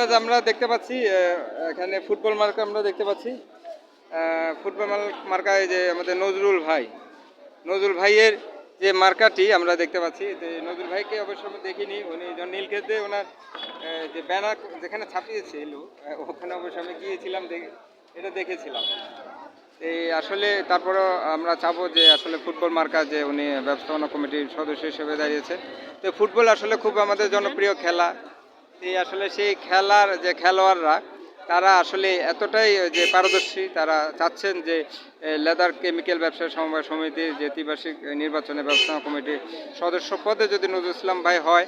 আজ আমরা দেখতে পাচ্ছি এখানে ফুটবল মার্কা আমরা দেখতে পাচ্ছি। ফুটবল মার্কায় যে আমাদের নজরুল ভাইয়ের যে মার্কাটি আমরা দেখতে পাচ্ছি, যে নজরুল ভাইকে অবশ্য আমি দেখিনি, উনি যখন নীলক্ষেতে ওনার যে ব্যানার যেখানে ছাপিয়েছিল ওখানে অবশ্য আমি গিয়েছিলাম, এটা দেখেছিলাম। এই আসলে তারপরেও আমরা চাবো যে আসলে ফুটবল মার্কা যে উনি ব্যবস্থাপনা কমিটির সদস্য হিসেবে দাঁড়িয়েছে, তো ফুটবল আসলে খুব আমাদের জনপ্রিয় খেলা। এই আসলে সেই খেলার যে খেলোয়াড়রা তারা আসলে এতটাই যে পারদর্শী, তারা চাচ্ছেন যে লেদার কেমিক্যাল ব্যবসায়ী সমবায় সমিতির যে ত্রিবার্ষিক নির্বাচনে ব্যবস্থাপনা কমিটির সদস্য পদে যদি নজরুল ইসলাম ভাই হয়,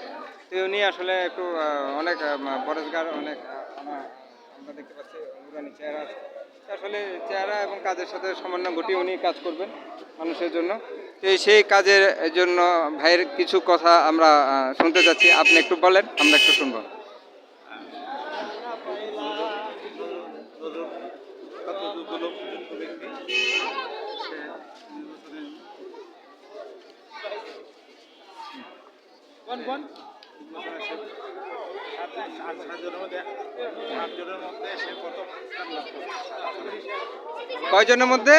তো উনি আসলে একটু অনেক পরেশগার, অনেক আমরা দেখতে পাচ্ছি নুরানি চেহারা আছে। আসলে চেহারা এবং কাজের সাথে সমন্বয় ঘটিয়ে উনি কাজ করবেন মানুষের জন্য। তো সেই কাজের জন্য ভাইয়ের কিছু কথা আমরা শুনতে যাচ্ছি। আপনি একটু বলেন, আমরা একটু শুনবো। কয়জনের মধ্যে?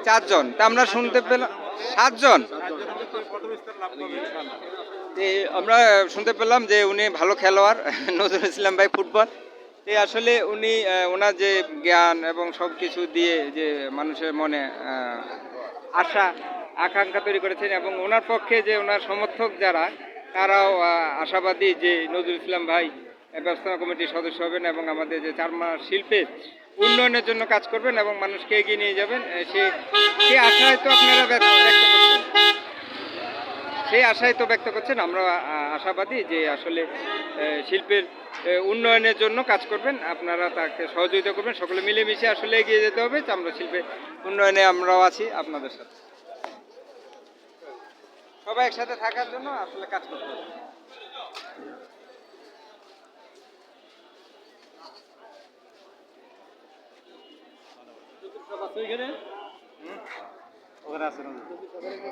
4 জন। তা আমরা শুনতে পেলাম 7 জন। আমরা শুনতে পেলাম যে উনি ভালো খেলোয়াড় নজরুল ইসলাম ভাই ফুটবল। আসলে উনি ওনার যে জ্ঞান এবং সব কিছু দিয়ে যে মানুষের মনে আশা আকাঙ্ক্ষা তৈরি করেছেন, এবং ওনার পক্ষে যে ওনার সমর্থক যারা, তারাও আশাবাদী যে নজরুল ইসলাম ভাই ব্যবস্থাপনা কমিটির সদস্য হবেন এবং আমাদের যে চারমা শিল্পের উন্নয়নের জন্য কাজ করবেন এবং মানুষকে এগিয়ে নিয়ে যাবেন। সেই আশায় তো আপনারা ব্যক্ত করছেন, সেই আশাই তো ব্যক্ত করছেন। আমরা আশাবাদী যে আসলে শিল্পের উন্নয়নের জন্য কাজ করবেন, আপনারা তাকে সহযোগিতা করবেন, সকলে মিলেমিশে আসলে এগিয়ে যেতে হবে। চামড়া শিল্পের উন্নয়নে আমরাও আছি আপনাদের সাথে, সবাই একসাথে থাকার জন্য আসলে কাজ করতে হবে। ওখানে আছে